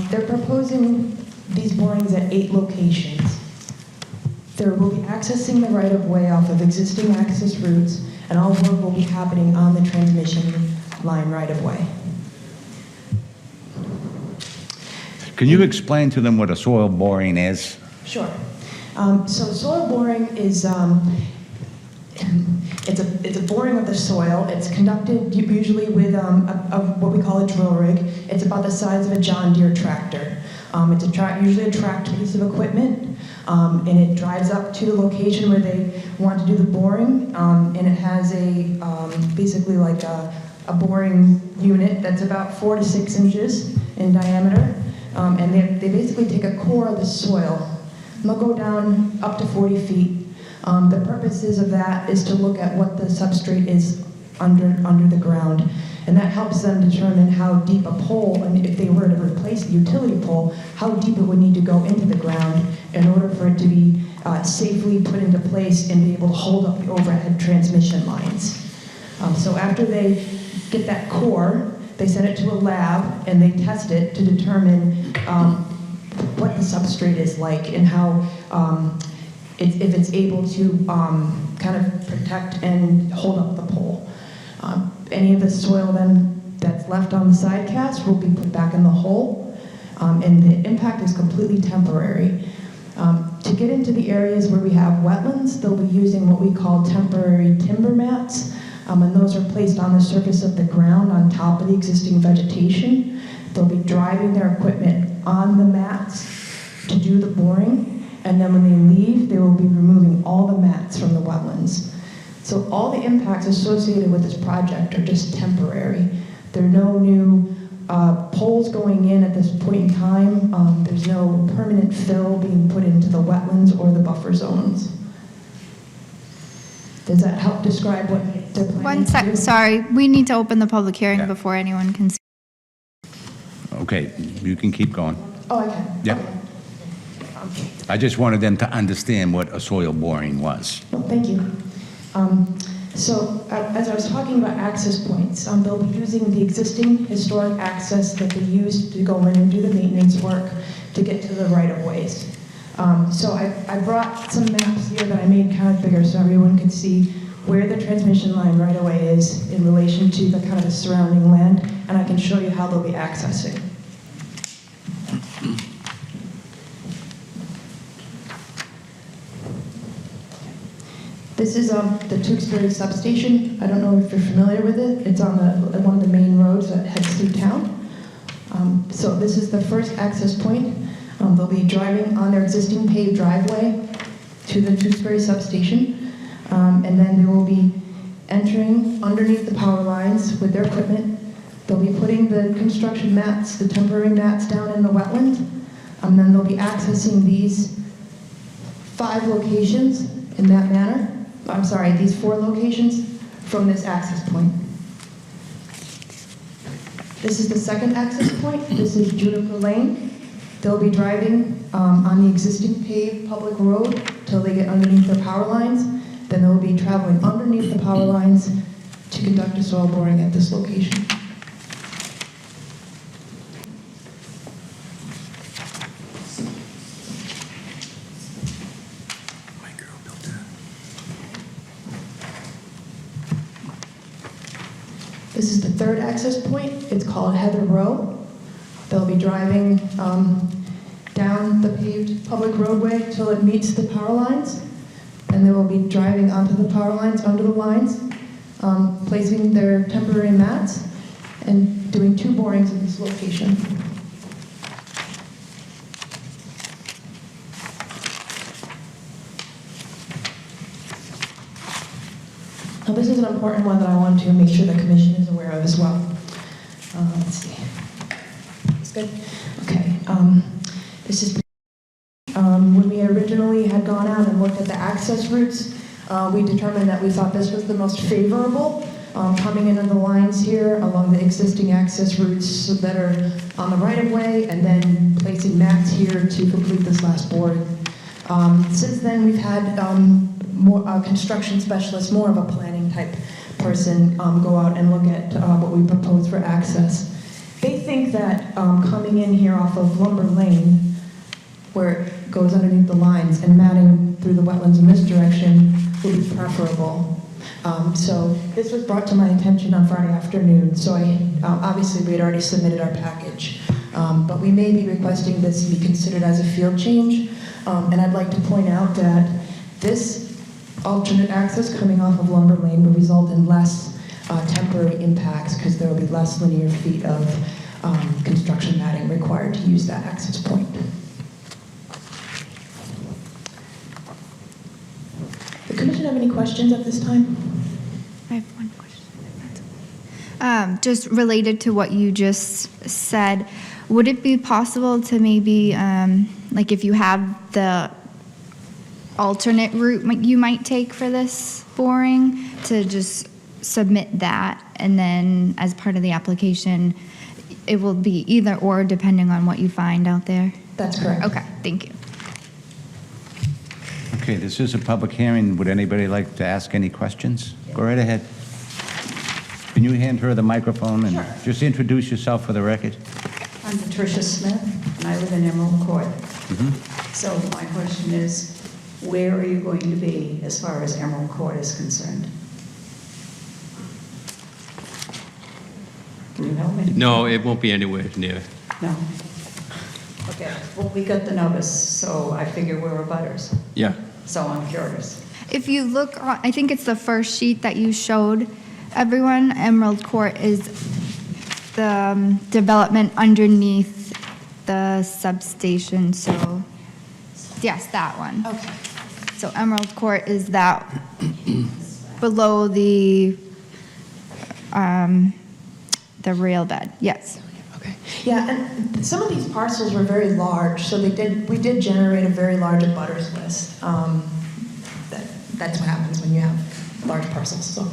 They're proposing these borings at 8 locations. There will be accessing the right-of-way off of existing access routes, and all work will be happening on the transmission line right-of-way. Can you explain to them what a soil boring is? Sure. So soil boring is, it's a boring of the soil. It's conducted usually with what we call a drill rig. It's about the size of a John Deere tractor. It's usually a tracked piece of equipment, and it drives up to the location where they want to do the boring, and it has basically like a boring unit that's about 4 to 6 inches in diameter, and they basically take a core of the soil. And they'll go down up to 40 feet. The purposes of that is to look at what the substrate is under the ground. And that helps them determine how deep a pole, and if they were to replace the utility pole, how deep it would need to go into the ground in order for it to be safely put into place and be able to hold up the overhead transmission lines. So after they get that core, they send it to a lab and they test it to determine what the substrate is like and how if it's able to kind of protect and hold up the pole. Any of the soil then that's left on the side cast will be put back in the hole, and the impact is completely temporary. To get into the areas where we have wetlands, they'll be using what we call temporary timber mats, and those are placed on the surface of the ground on top of the existing vegetation. They'll be driving their equipment on the mats to do the boring, and then when they leave, they will be removing all the mats from the wetlands. So all the impacts associated with this project are just temporary. There are no new poles going in at this point in time. There's no permanent fill being put into the wetlands or the buffer zones. Does that help describe what they're planning One to do? sec, sorry, we need to open the public hearing before anyone can speak. Okay, you can keep going. Oh, I can. Yeah. Okay. I just wanted them to understand what a soil boring was. Well, thank you. As I was talking about access points, they'll be using the existing historic access that they used to go in and do the maintenance work to get to the right-of-ways. So I brought some maps here that I made kind of bigger so everyone can see where the transmission line right-of-way is in relation to the kind of the surrounding land, and I can show you how they'll be accessing. This is the Tewksbury substation. I don't know if you're familiar with it. It's on one of the main roads that heads through town. So this is the first access point. They'll be driving on their existing paved driveway to the Tewksbury substation, and then they will be entering underneath the power lines with their equipment. They'll be putting the construction mats, the temporary mats down in the wetland, and then they'll be accessing these 5 locations in that manner. I'm sorry, these 4 locations from this access point. This is the second access point. This is Juniper Lane. They'll be driving on the existing paved public road till they get underneath their power lines. Then they'll be traveling underneath the power lines to conduct a soil boring at this location. This is the third access point. It's called Heather Row. They'll be driving down the paved public roadway till it meets the power lines. And they will be driving onto the power lines, under the lines, placing their temporary mats, and doing 2 borings at this location. Now, this is an important one that I want to make sure the commission is aware of as well. Let's see. It's good? Okay. This is when we originally had gone out and looked at the access routes, we determined that we thought this was the most favorable, coming into the lines here along the existing access routes that are on the right-of-way, and then placing mats here to complete this last boring. Since then, we've had more construction specialists, more of a planning type person, go out and look at what we propose for access. They think that coming in here off of Lumber Lane, where it goes underneath the lines, and matting through the wetlands in this direction would be preferable. So this was brought to my attention on Friday afternoon, so obviously we had already submitted our package. But we may be requesting this be considered as a field change. And I'd like to point out that this alternate access coming off of Lumber Lane will result in less temporary impacts because there will be less linear feet of construction matting required to use that access point. The commission have any questions at this time? I have one question. Just related to what you just said, would it be possible to maybe, like if you have the alternate route you might take for this boring, to just submit that, and then as part of the application, it will be either or depending on what you find out there? That's correct. Okay, thank you. Okay, this is a public hearing. Would anybody like to ask any questions? Go right ahead. Can you hand her the microphone and just introduce yourself for the record? I'm Patricia Smith, and I live in Emerald Court. Mm-hmm. So my question is, where are you going to be as far as Emerald Court is concerned? Can you help me? No, it won't be anywhere near. No? Okay, well, we got the notice, so I figure we're abutters. Yeah. So I'm curious. If you look, I think it's the first sheet that you showed everyone, Emerald Court is the development underneath the substation, so, yes, that one. Okay. So Emerald Court is that below the rail bed, yes. Okay. Yeah, and some of these parcels were very large, so we did generate a very large abutters list. That's what happens when you have large parcels, so.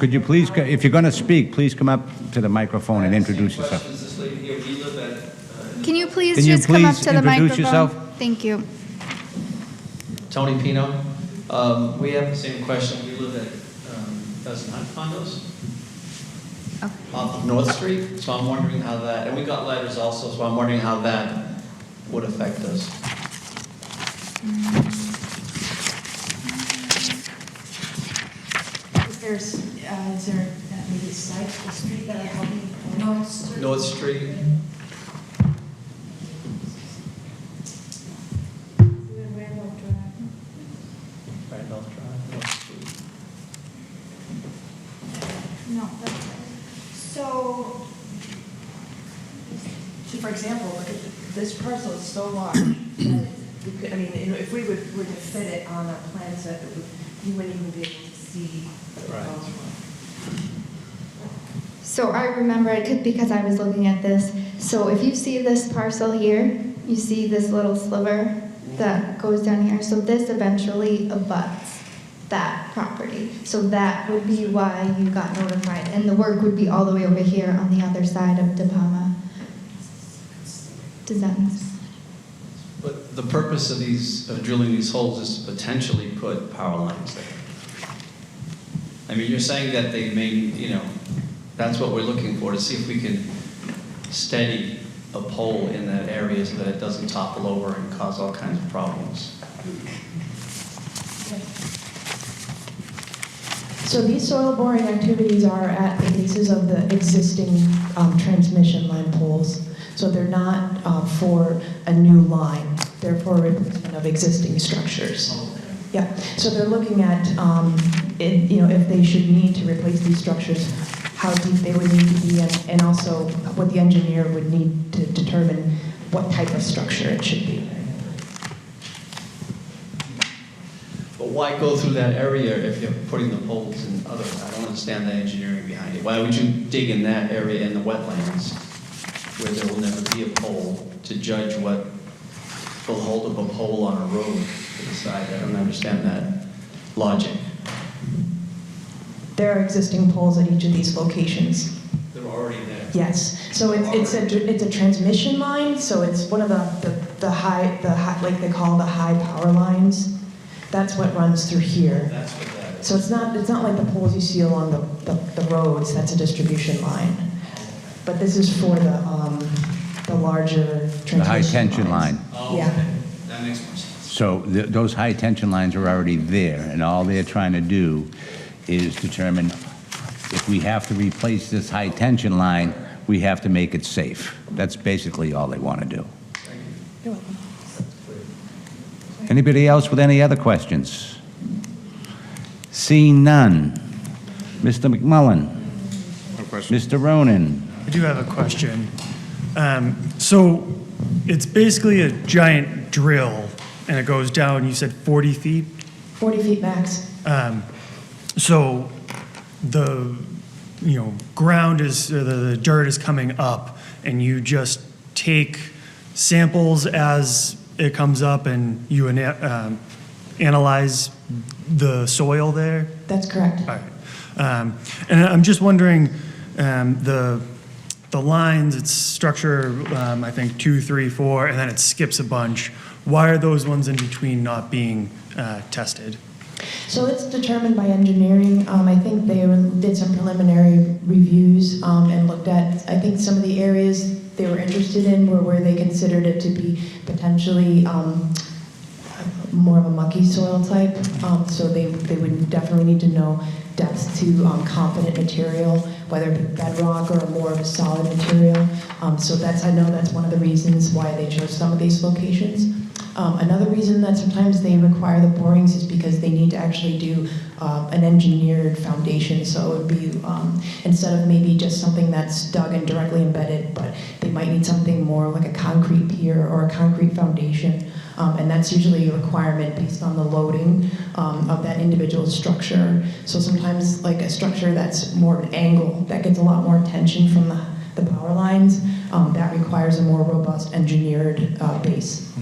Could you please, if you're going to speak, please come up to the microphone and introduce yourself. Can you please Can you just come up please to the introduce microphone? yourself? Thank you. Tony Pino. We have the same question. We live at Pheasant condos off of North Street, so I'm wondering how that, and we got letters also, so I'm wondering how that would affect us. Is there maybe a side of the street that I help you? North Street. Randolph Drive, North Street. No, that's So, for example, look at this parcel is so large that we could, I mean, if we were to fit it on our plan set, you wouldn't even be able to see the proposed one. So I remember it because I was looking at this. So if you see this parcel here, you see this little sliver that goes down here. So this eventually abuts that property. So that would be why you got notified. And the work would be all the way over here on the other side of De Palma. Does that make sense? But the purpose of drilling these holes is to potentially put power lines there. I mean, you're saying that they may, that's what we're looking for, to see if we can steady a pole in that area so that it doesn't topple over and cause all kinds of problems. So these soil boring activities are at the bases of the existing transmission line poles. So they're not for a new line. They're for replacement of existing structures. Yeah. So they're looking at, if they should need to replace these structures, how deep they would need to be, and also what the engineer would need to determine what type of structure it should be. But why go through that area if you're putting the poles in other, I don't understand the engineering behind it. Why would you dig in that area in the wetlands where there will never be a pole to judge what will hold up a pole on a road to the side? I don't understand that logic. There are existing poles at each of these locations. They're already there. Yes. So it's a transmission line. So it's one of the high, like they call the high power lines. That's what runs through here. That's what that is. So it's not like the poles you see along the roads. That's a distribution line. But this is for the larger transmission The high tension lines. line. Oh, Yeah. okay. That makes more sense. So those high tension lines are already there, and all they're trying to do is determine if we have to replace this high tension line, we have to make it safe. That's basically all they want to do. You're welcome. Anybody else with any other questions? Seeing none. Mr. McMullen? No question. Mr. Ronan? I do have a question. So it's basically a giant drill, and it goes down, you said 40 feet? 40 feet max. So the, ground is, the dirt is coming up, and you just take samples as it comes up, and you analyze the soil there? That's correct. All right. And I'm just wondering, the lines, it's structure, I think 2, 3, 4, and then it skips a bunch. Why are those ones in between not being tested? So it's determined by engineering. I think they did some preliminary reviews and looked at, I think some of the areas they were interested in were where they considered it to be potentially more of a mucky soil type. So they would definitely need to know depth to competent material, whether it be bedrock or more of a solid material. So I know that's one of the reasons why they chose some of these locations. Another reason that sometimes they require the borings is because they need to actually do an engineered foundation. So it would be, instead of maybe just something that's dug and directly embedded, but they might need something more like a concrete pier or a concrete foundation. And that's usually a requirement based on the loading of that individual structure. So sometimes like a structure that's more of an angle, that gets a lot more attention from the power lines, that requires a more robust engineered base.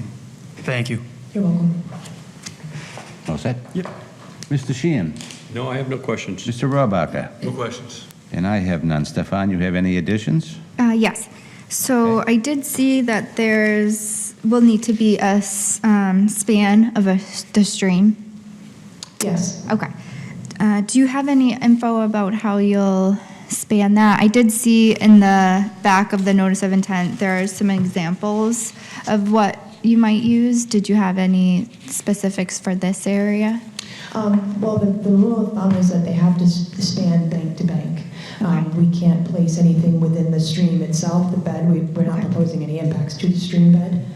Thank you. You're welcome. All set? Yep. Mr. Sheehan? No, I have no questions. Mr. Robacher? No questions. And I have none. Stefan, you have any additions? Yes. So I did see that will need to be a span of the stream. Yes. Okay. Do you have any info about how you'll span that? I did see in the back of the notice of intent, there are some examples of what you might use. Did you have any specifics for this area? Well, the rule of thumb is that they have to span bank to bank. We can't place anything within the stream itself, the bed. We're not proposing any impacts to the stream bed.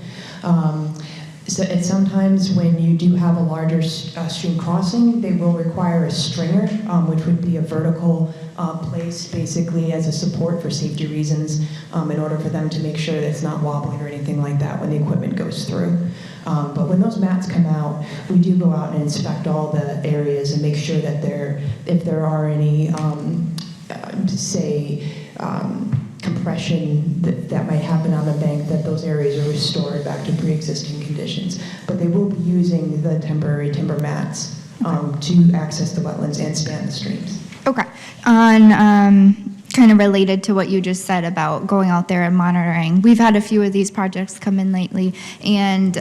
So sometimes when you do have a larger stream crossing, they will require a stringer, which would be a vertical place basically as a support for safety reasons in order for them to make sure that it's not wobbling or anything like that when the equipment goes through. But when those mats come out, we do go out and inspect all the areas and make sure that if there are any, compression that might happen on the bank, that those areas are restored back to pre-existing conditions. But they will be using the temporary timber mats to access the wetlands and span the streams. Okay. On kind of related to what you just said about going out there and monitoring, we've had a few of these projects come in lately, and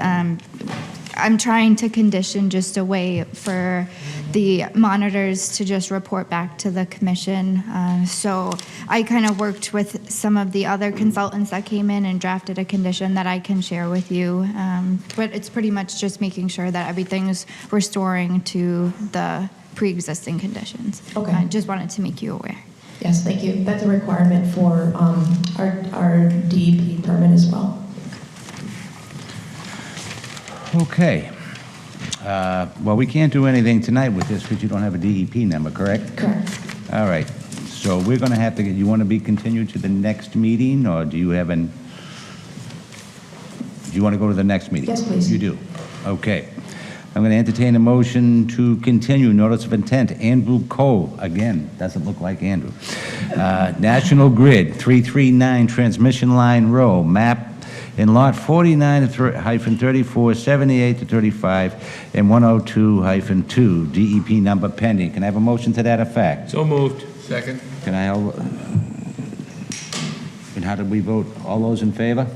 I'm trying to condition just a way for the monitors to just report back to the commission. So I kind of worked with some of the other consultants that came in and drafted a condition that I can share with you. But it's pretty much just making sure that everything's restoring to the pre-existing conditions. Okay. I just wanted to make you aware. Yes, thank you. That's a requirement for our DEP permit as well. Okay. Well, we can't do anything tonight with this because you don't have a DEP number, correct? Correct. All right. So we're going to have to get, you want to be continued to the next meeting, or do you have do you want to go to the next meeting? Yes, please. You do? Okay. I'm going to entertain a motion to continue notice of intent, Andrew Cole, again, doesn't look like Andrew. National Grid, 339 Transmission Line Row, map in lot 49-34, 78-35, and 102-2, DEP number pending. Can I have a motion to that effect? So moved. Second. Can I have, and how did we vote? All those in favor?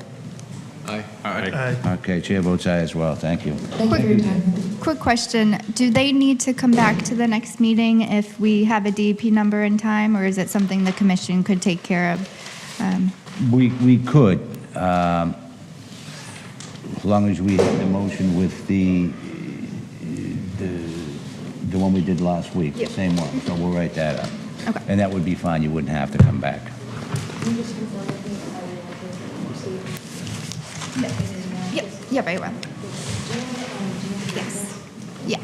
Aye. Okay, chair votes aye as well. Thank you. Thank you for your time. Quick question, do they need to come back to the next meeting if we have a DEP number in time, or is it something the commission could take care of? We could. as long as we have the motion with the one we did last week, the Yep. same one, so we'll write that up. Okay. And that would be fine, you wouldn't have to come back. Yep, I will. Yes. Yeah.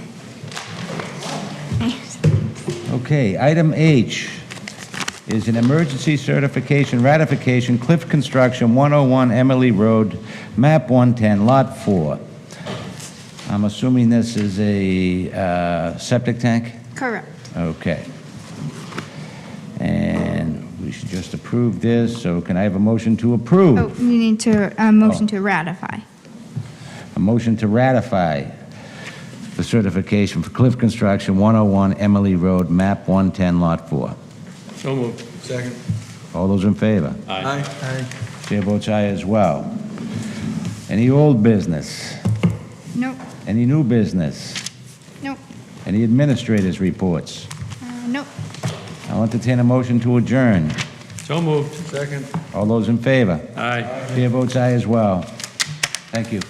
Okay, item H is an emergency certification ratification, Cliff Construction, 101 Emily Road, map 110, lot 4. I'm assuming this is a septic tank? Correct. Okay. And we should just approve this, so can I have a motion to approve? Oh, you need to, motion to ratify. A motion to ratify the certification for Cliff Construction, 101 Emily Road, map 110, lot 4. So moved. Second. All those in favor? Aye. Chair votes aye as well. Any old business? Nope, Any new business? nope, Any administrators' reports? nope. I'll entertain a motion to adjourn. So moved. Second. All those in favor? Aye. Chair votes aye as well. Thank you.